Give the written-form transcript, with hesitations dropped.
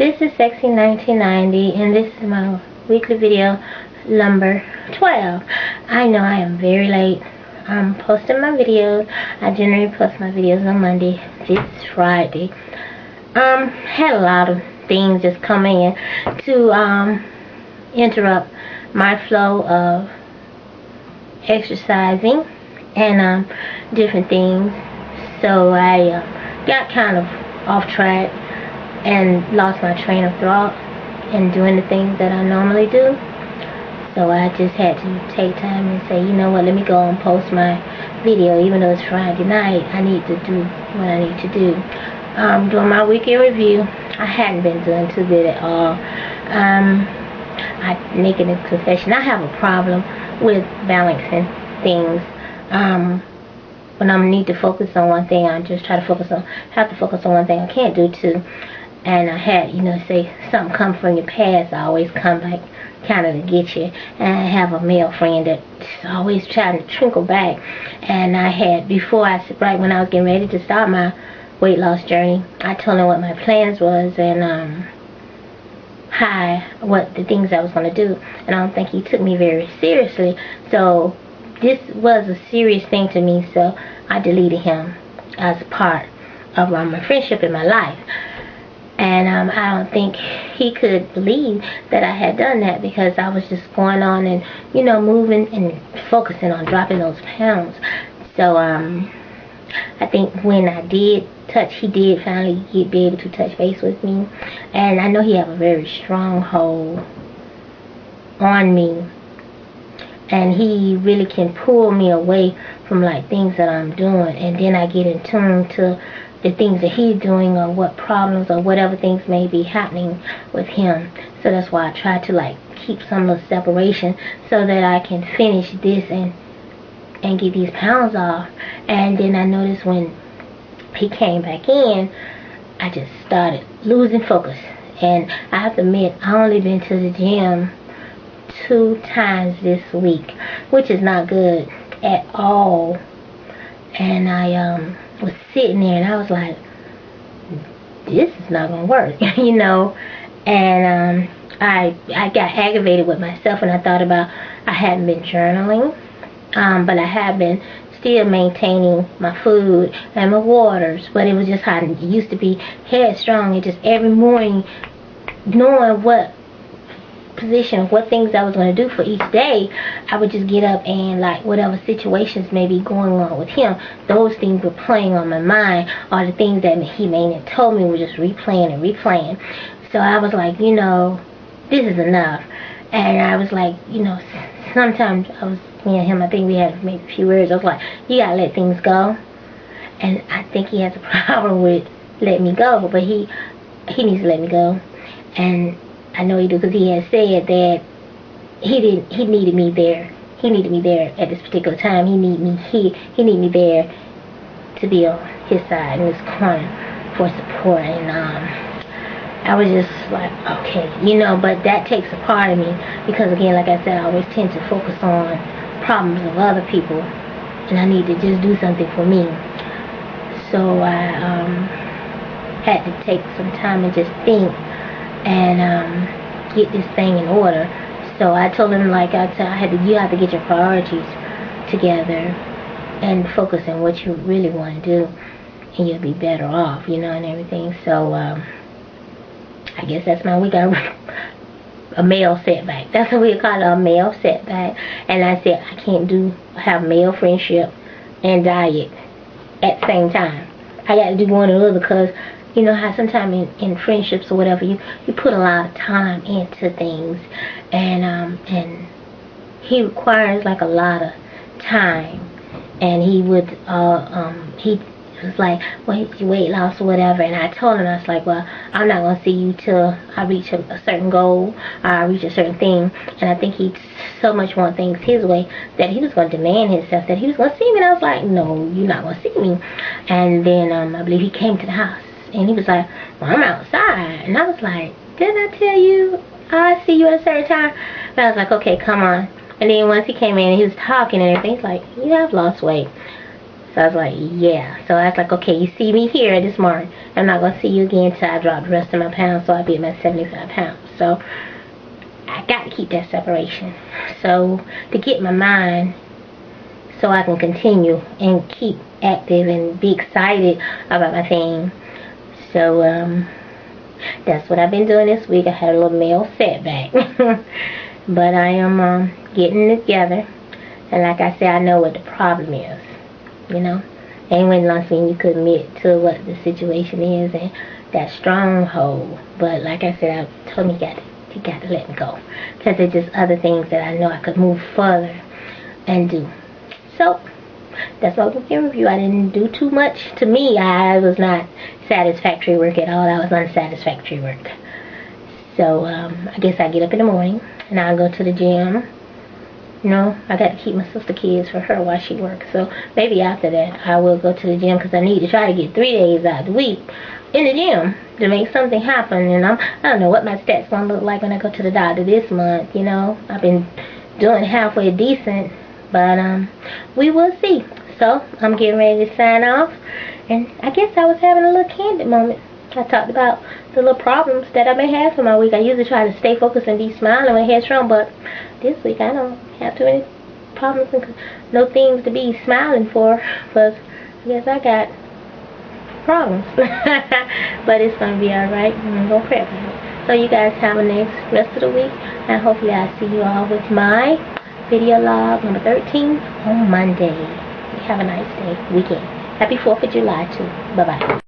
This is Sexy 1990, and this is my weekly video number 12. I know I am very late. I'm posting my videos. I generally post my videos on Monday. It's Friday. Had a lot of things just come in to interrupt my flow of exercising and different things. So I got kind of off track and lost my train of thought in doing the things that I normally do. So I just had to take time and say, you know what, let me go and post my video. Even though it's Friday night, I need to do what I need to do. Doing my weekend review, I hadn't been doing too good at all. I making a confession, I have a problem with balancing things. When I need to focus on one thing, I just have to focus on one thing. I can't do two. And I had, say something come from your past, I always come back kind of to get you. And I have a male friend that's always trying to trickle back. And I had, right when I was getting ready to start my weight loss journey, I told him what my plans was and what the things I was going to do. And I don't think he took me very seriously. So this was a serious thing to me, so I deleted him as part of my friendship in my life. And I don't think he could believe that I had done that, because I was just going on and, moving and focusing on dropping those pounds. So I think when I did touch, he did finally be able to touch base with me. And I know he have a very strong hold on me. And he really can pull me away from like things that I'm doing. And then I get in tune to the things that he's doing, or what problems or whatever things may be happening with him. So that's why I try to like keep some of the separation so that I can finish this and get these pounds off. And then I noticed when he came back in, I just started losing focus. And I have to admit, I only been to the gym 2 times this week, which is not good at all. And I was sitting there and I was like, this is not gonna work, and I got aggravated with myself, and I thought about, I hadn't been journaling, but I have been still maintaining my food and my waters, but it was just how it used to be, headstrong, and just every morning knowing what position, what things I was going to do for each day, I would just get up and like whatever situations may be going on with him, those things were playing on my mind, or the things that he may have told me were just replaying. So I was like, this is enough. And I was like, sometimes I was, me and him, I think we had maybe a few words. I was like, you gotta let things go. And I think he has a problem with letting me go, but he needs to let me go. And I know he do, because he had said that he needed me there. He needed me there at this particular time. He needed me there to be on his side, in his corner, for support. And I was just like, okay, but that takes a part of me, because again, like I said, I always tend to focus on problems of other people, and I need to just do something for me. So I had to take some time and just think and get this thing in order. So I told him, like I said, you have to get your priorities together and focus on what you really want to do, and you'll be better off, and everything. So I guess that's my week. A male setback. That's what we call it, a male setback. And I said, I can't have male friendship and diet at the same time. I got to do one or the other, because how sometimes in friendships or whatever, you put a lot of time into things, and he requires like a lot of time, and he would he was like, well, it's your weight loss or whatever. And I told him, I was like, well, I'm not gonna see you till I reach a certain goal, or I reach a certain thing. And I think he so much want things his way that he was gonna demand himself that he was gonna see me. And I was like, no, you're not gonna see me. And then I believe he came to the house. And he was like, well, I'm outside. And I was like, didn't I tell you I'll see you at a certain time? And I was like, okay, come on. And then once he came in and he was talking and everything, he's like, you have lost weight. So I was like, yeah. So I was like, okay, you see me here this morning. I'm not going to see you again until I drop the rest of my pounds, so I'll be at my 75 pounds. So I got to keep that separation. So to get my mind so I can continue and keep active and be excited about my thing. So that's what I've been doing this week. I had a little male setback. But I am getting it together. And like I said, I know what the problem is. You know, ain't when nothing you could admit to what the situation is and that stronghold. But like I said, I told me you got to let me go, because there's just other things that I know I could move further and do. So that's what we can review. I didn't do too much. To me, I was not satisfactory work at all. That was unsatisfactory work. So I guess I get up in the morning and I'll go to the gym. You know, I got to keep my sister kids for her while she works. So maybe after that I will go to the gym, because I need to try to get 3 days out of the week in the gym to make something happen. And I don't know what my stats going to look like when I go to the doctor this month. You know, I've been doing halfway decent, but we will see. So I'm getting ready to sign off. And I guess I was having a little candid moment. I talked about the little problems that I may have for my week. I usually try to stay focused and be smiling when headstrong, but this week I don't have too many problems and no things to be smiling for, because I guess I got problems. But it's going to be alright. I'm going to pray about it. So you guys have a nice rest of the week, and hopefully I'll see you all with my video log number 13 on Monday. Have a nice day, weekend. Happy 4th of July too. Bye-bye.